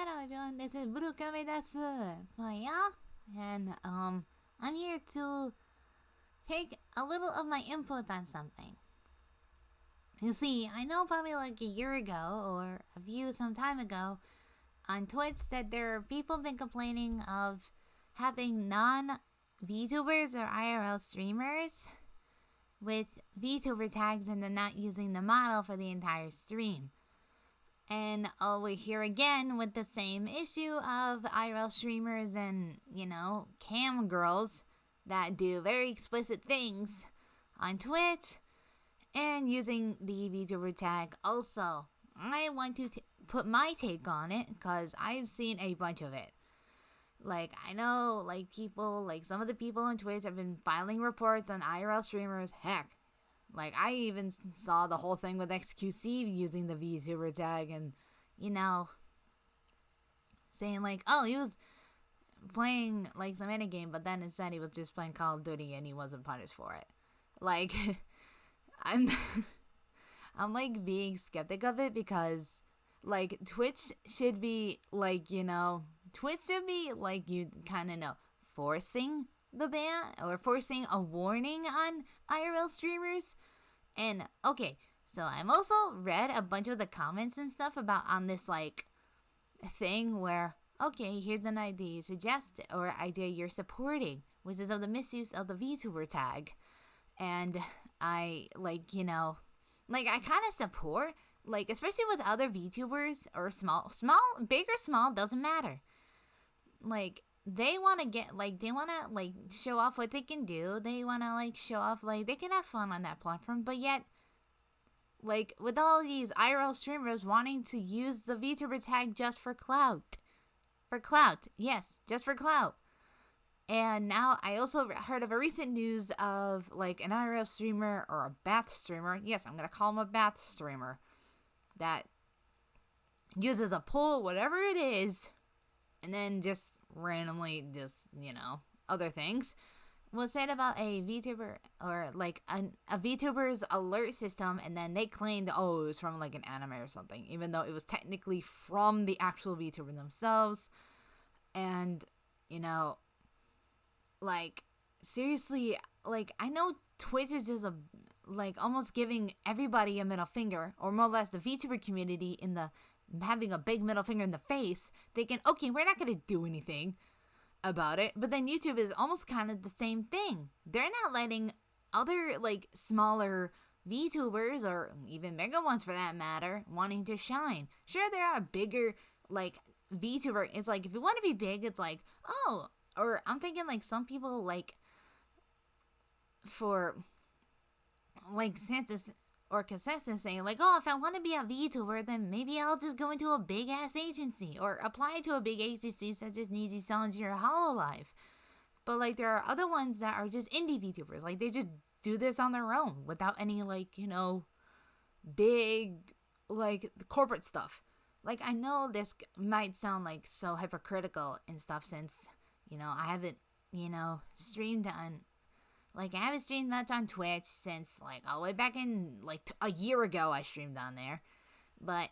Hello everyone, this is Burukame desu. Well, yeah, and I'm here to take a little of my input on something. You see, I know probably like a year ago or some time ago on Twitch that there are people been complaining of having non-Vtubers or IRL streamers with Vtuber tags and then not using the model for the entire stream. And we're here again with the same issue of IRL streamers and, cam girls that do very explicit things on Twitch and using the VTuber tag also. I want to put my take on it because I've seen a bunch of it. Like, I know, some of the people on Twitch have been filing reports on IRL streamers. Heck, I even saw the whole thing with XQC using the VTuber tag and, saying he was playing, some minigame, but then instead he was just playing Call of Duty and he wasn't punished for it. I'm being skeptic of it because, Twitch should be, Twitch should be, you kind of know, forcing the ban or forcing a warning on IRL streamers. And okay, so I'm also read a bunch of the comments and stuff about on this thing where, okay, here's an idea you suggest or idea you're supporting, which is of the misuse of the VTuber tag. And I I kind of support, especially with other VTubers or small, big or small, doesn't matter. They want to get, they want to, show off what they can do. They want to, show off, they can have fun on that platform. But yet, with all these IRL streamers wanting to use the VTuber tag just for clout. For clout. Yes, just for clout. And now I also heard of a recent news of, an IRL streamer or a bath streamer. Yes, I'm going to call him a bath streamer. That uses a pool, whatever it is, and then just randomly other things, was said about a VTuber or a VTuber's alert system, and then they claimed, it was from an anime or something, even though it was technically from the actual VTuber themselves. And, seriously, I know Twitch is just almost giving everybody a middle finger, or more or less the VTuber community having a big middle finger in the face, thinking, okay, we're not going to do anything about it. But then YouTube is almost kind of the same thing. They're not letting other, smaller VTubers, or even bigger ones for that matter, wanting to shine. Sure, there are bigger, VTuber. It's if you want to be big, it's or I'm thinking, some people, for, Santa's or consensus saying, if I want to be a VTuber, then maybe I'll just go into a big-ass agency or apply to a big agency such as Niji Sanji or Hololive. But, there are other ones that are just indie VTubers. They just do this on their own without any, big, corporate stuff. I know this might sound, so hypocritical and stuff since, I haven't, streamed on... I haven't streamed much on Twitch since, all the way back in, a year ago I streamed on there. But,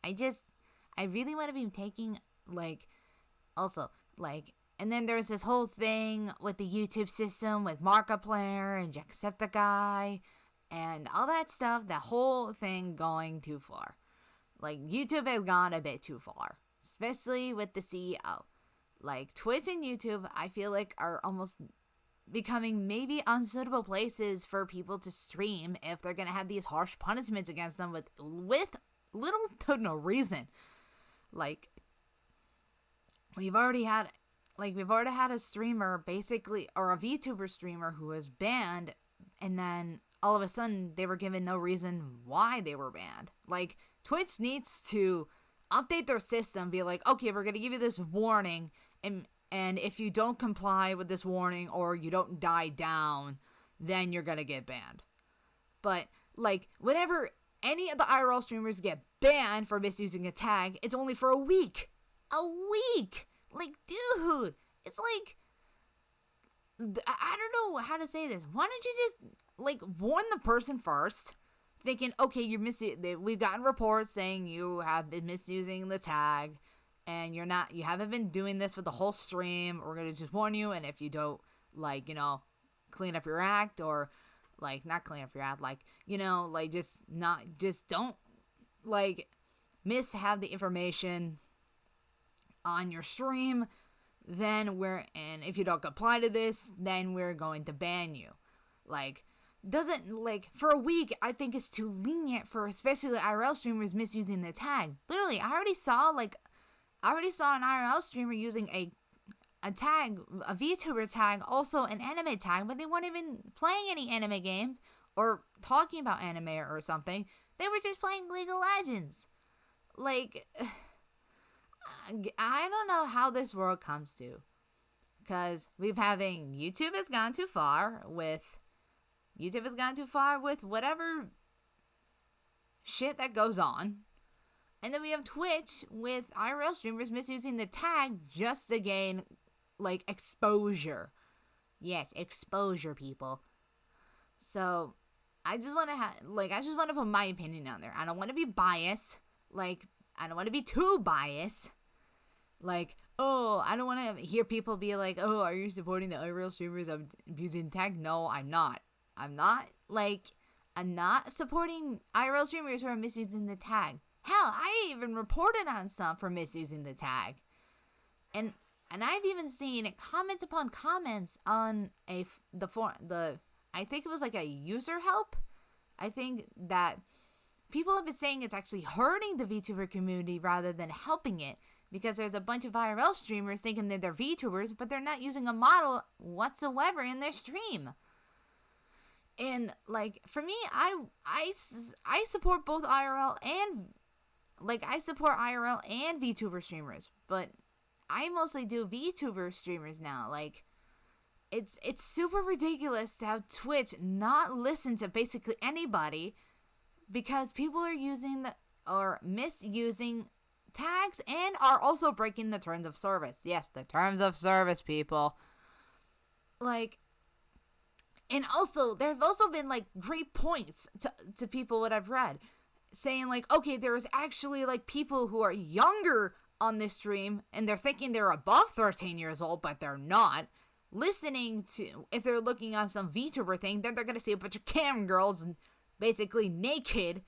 I really want to be taking, also, and then there's this whole thing with the YouTube system with Markiplier and Jacksepticeye and all that stuff, that whole thing going too far. YouTube has gone a bit too far, especially with the CEO. Twitch and YouTube, I feel are almost becoming maybe unsuitable places for people to stream if they're gonna have these harsh punishments against them with little to no reason. We've already had a streamer basically, or a VTuber streamer who was banned, and then all of a sudden they were given no reason why they were banned. Twitch needs to update their system, be okay, we're gonna give you this warning, and if you don't comply with this warning or you don't die down, then you're gonna get banned. But, whenever any of the IRL streamers get banned for misusing a tag, it's only for a week. A week! Dude, it's I don't know how to say this. Why don't you just, warn the person first? Thinking, okay, we've gotten reports saying you have been misusing the tag. and you haven't been doing this for the whole stream, we're gonna just warn you. And if you don't, like, clean up your act, or like not clean up your act, like, like just don't like have the information on your stream, then and if you don't comply to this, then we're going to ban you. Like, doesn't, like, for a week, I think it's too lenient for especially IRL streamers misusing the tag. Literally, I already saw an IRL streamer using a tag, a VTuber tag, also an anime tag, but they weren't even playing any anime games or talking about anime or something. They were just playing League of Legends. Like, I don't know how this world comes to, because YouTube has gone too far with whatever shit that goes on. And then we have Twitch with IRL streamers misusing the tag just to gain, like, exposure. Yes, exposure, people. So, I just want to put my opinion out there. I don't want to be biased. Like, I don't want to be too biased. Like, oh, I don't want to hear people be like, oh, are you supporting the IRL streamers of abusing tag? No, I'm not. I'm not supporting IRL streamers who are misusing the tag. Hell, I even reported on some for misusing the tag. And I've even seen comments upon comments on I think it was like a user help. I think that people have been saying it's actually hurting the VTuber community rather than helping it, because there's a bunch of IRL streamers thinking that they're VTubers, but they're not using a model whatsoever in their stream. And, like, for me, I support both IRL and VTuber streamers, but I mostly do VTuber streamers now. Like, it's super ridiculous to have Twitch not listen to basically anybody, because people are misusing tags and are also breaking the terms of service. Yes, the terms of service, people. Like, and also, there have also been, like, great points to people what I've read, saying, like, okay, there's actually, like, people who are younger on this stream, and they're thinking they're above 13 years old, but they're not. Listening to, if they're looking on some VTuber thing, then they're gonna see a bunch of cam girls basically naked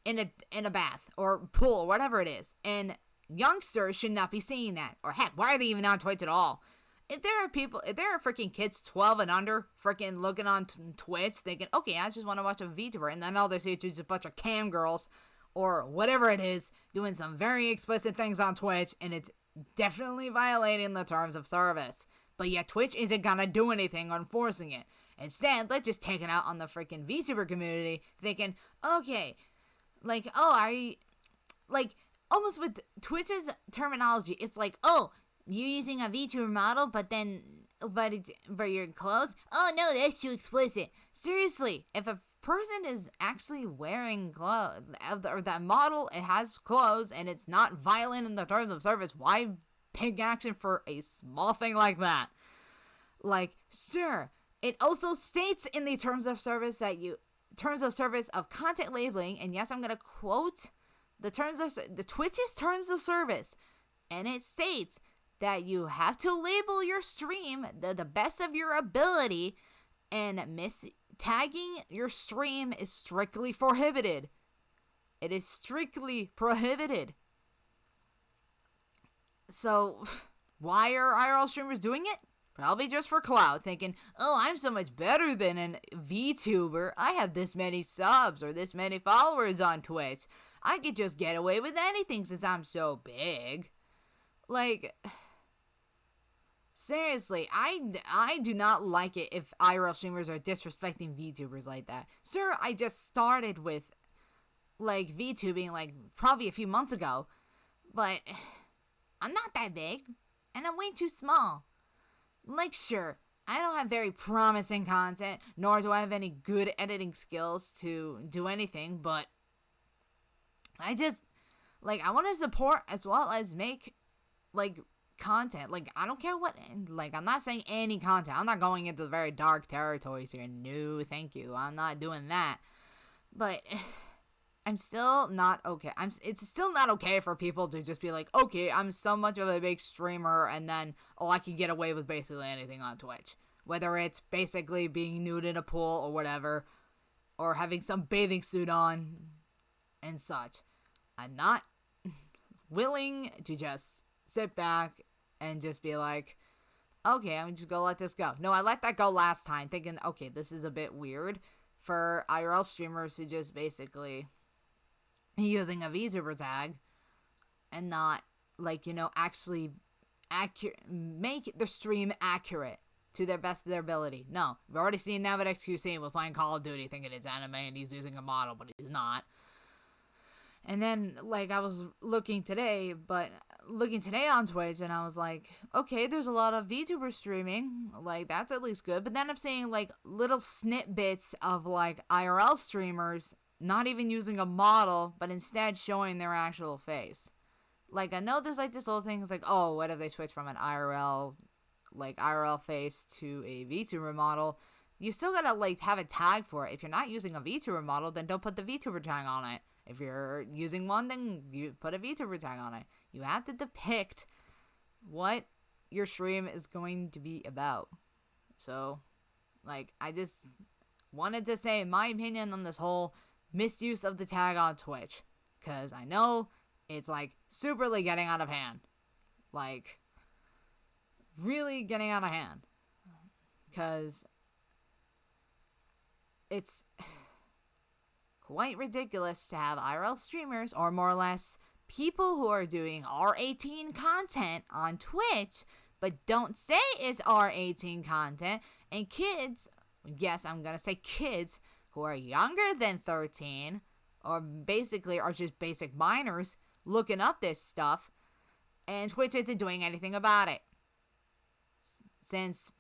in a bath or pool or whatever it is. And youngsters should not be seeing that. Or heck, why are they even on Twitch at all? If there are freaking kids 12 and under freaking looking on Twitch thinking, okay, I just want to watch a VTuber, and then all they see is just a bunch of cam girls or whatever it is doing some very explicit things on Twitch, and it's definitely violating the terms of service. But yet Twitch isn't gonna do anything on forcing it. Instead, let's just take it out on the freaking VTuber community, thinking, okay, like, almost with Twitch's terminology, it's like, oh, you're using a VTuber model, but you're clothes? Oh no, that's too explicit. Seriously, if a person is actually wearing clothes, or that model, it has clothes, and it's not violent in the terms of service, why take action for a small thing like that? Like, sure, it also states in the terms of service of content labeling, and yes, I'm gonna quote the Twitch's terms of service, and it states that you have to label your stream the best of your ability, and tagging your stream is strictly prohibited. It is strictly prohibited. So, why are IRL streamers doing it? Probably just for clout, thinking, oh, I'm so much better than an VTuber. I have this many subs or this many followers on Twitch. I could just get away with anything since I'm so big. Like, seriously, I do not like it if IRL streamers are disrespecting VTubers like that. Sir, I just started with, like, VTubing, like, probably a few months ago, but I'm not that big, and I'm way too small. Like, sure, I don't have very promising content, nor do I have any good editing skills to do anything, but I just, like, I want to support as well as make, like, content. Like, I don't care what, like, I'm not saying any content. I'm not going into very dark territories here. No, thank you. I'm not doing that. But I'm still not okay. It's still not okay for people to just be like, okay, I'm so much of a big streamer, and then, oh, I can get away with basically anything on Twitch. Whether it's basically being nude in a pool or whatever, or having some bathing suit on and such. I'm not willing to just sit back and just be like, okay, I'm just gonna let this go. No, I let that go last time, thinking, okay, this is a bit weird for IRL streamers to just basically using a Vtuber tag and not, like, actually make the stream accurate to their best of their ability. No, we've already seen that with XQC with playing Call of Duty thinking it's anime and he's using a model, but he's not. And then, like, I was looking today on Twitch, and I was like, okay, there's a lot of VTubers streaming, like, that's at least good. But then I'm seeing, like, little snippets of, like, IRL streamers not even using a model, but instead showing their actual face. Like, I know there's, like, this whole thing, it's like, oh, what if they switch from an IRL face to a VTuber model? You still gotta, like, have a tag for it. If you're not using a VTuber model, then don't put the VTuber tag on it. If you're using one, then you put a VTuber tag on it. You have to depict what your stream is going to be about. So, like, I just wanted to say my opinion on this whole misuse of the tag on Twitch. Because I know it's, like, superly getting out of hand. Like, really getting out of hand. Because it's quite ridiculous to have IRL streamers, or more or less people who are doing R18 content on Twitch, but don't say it's R18 content, and kids, yes, I'm gonna say kids, who are younger than 13, or basically are just basic minors, looking up this stuff, and Twitch isn't doing anything about it. Since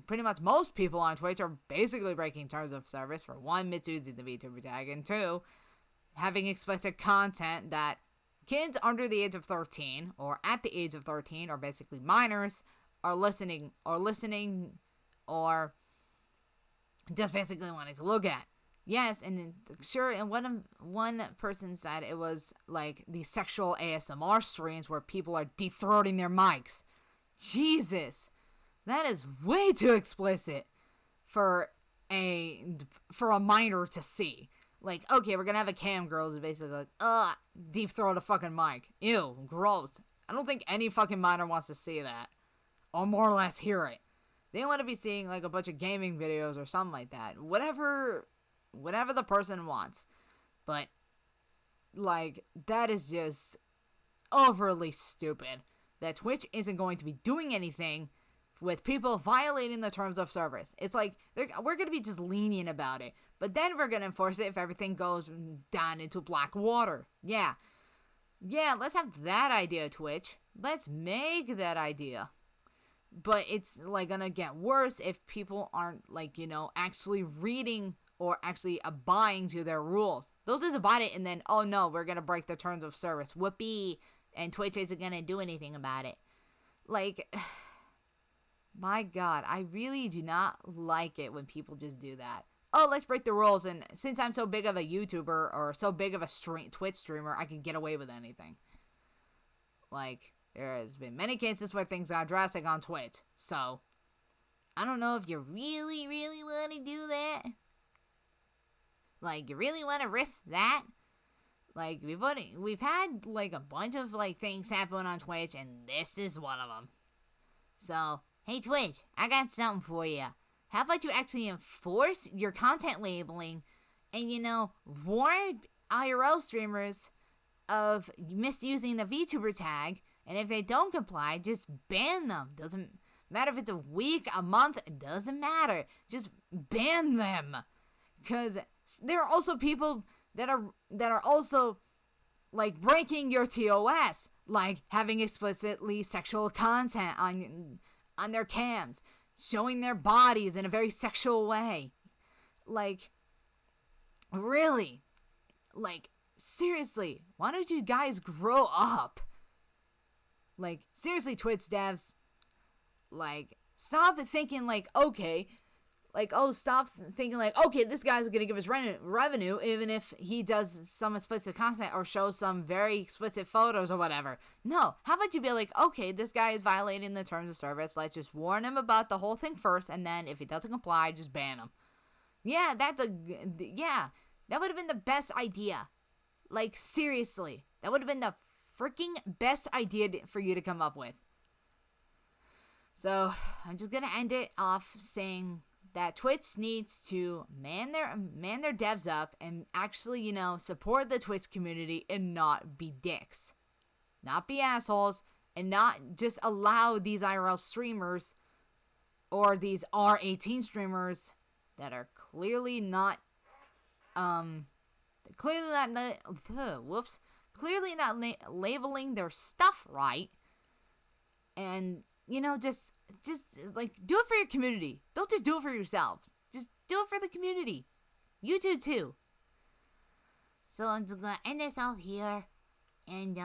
pretty much most people on Twitch are basically breaking terms of service, for one, misusing the VTuber tag, and two, having explicit content that kids under the age of 13, or at the age of 13, or basically minors, are listening, or just basically wanting to look at. Yes, and sure, and one person said it was like the sexual ASMR streams where people are deep-throating their mics. Jesus! That is way too explicit for a minor to see. Like, okay, we're gonna have a cam girl who's basically like, deep throat a fucking mic. Ew, gross. I don't think any fucking minor wants to see that. Or more or less hear it. They want to be seeing, like, a bunch of gaming videos or something like that. Whatever the person wants. But, like, that is just overly stupid. That Twitch isn't going to be doing anything with people violating the terms of service. It's like, we're going to be just lenient about it. But then we're going to enforce it if everything goes down into black water. Yeah, let's have that idea, Twitch. Let's make that idea. But it's, like, going to get worse if people aren't, like, actually reading or actually abiding to their rules. They'll just abide it and then, oh no, we're going to break the terms of service. Whoopee. And Twitch isn't going to do anything about it. Like, my God, I really do not like it when people just do that. Oh, let's break the rules, and since I'm so big of a YouTuber or so big of a Twitch streamer, I can get away with anything. Like, there has been many cases where things got drastic on Twitch, so I don't know if you really, really want to do that. Like, you really want to risk that? Like, we've had, like, a bunch of, like, things happen on Twitch, and this is one of them. So, hey Twitch, I got something for you. How about you actually enforce your content labeling and, warn IRL streamers of misusing the VTuber tag, and if they don't comply, just ban them. Doesn't matter if it's a week, a month, it doesn't matter. Just ban them. Because there are also people that are also, like, breaking your TOS, like having explicitly sexual content on their cams, showing their bodies in a very sexual way. Like, really? Like, seriously, why don't you guys grow up? Like, seriously, Twitch devs, like, stop thinking, like, okay, like, oh, stop thinking like, okay, this guy's gonna give us revenue even if he does some explicit content or shows some very explicit photos or whatever. No, how about you be like, okay, this guy is violating the terms of service. Let's just warn him about the whole thing first, and then if he doesn't comply, just ban him. Yeah, that would have been the best idea. Like, seriously, that would have been the freaking best idea for you to come up with. So I'm just gonna end it off saying that Twitch needs to man their devs up and actually, support the Twitch community and not be dicks. Not be assholes and not just allow these IRL streamers or these R18 streamers that are clearly not labeling their stuff right. And just like, do it for your community. Don't just do it for yourselves. Just do it for the community. YouTube too. So I'm just gonna end this off here, and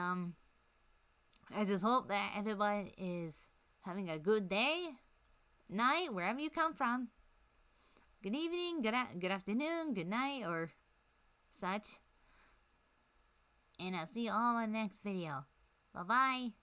I just hope that everyone is having a good day, night, wherever you come from. Good evening, good afternoon, good night, or such. And I'll see you all in the next video. Bye bye.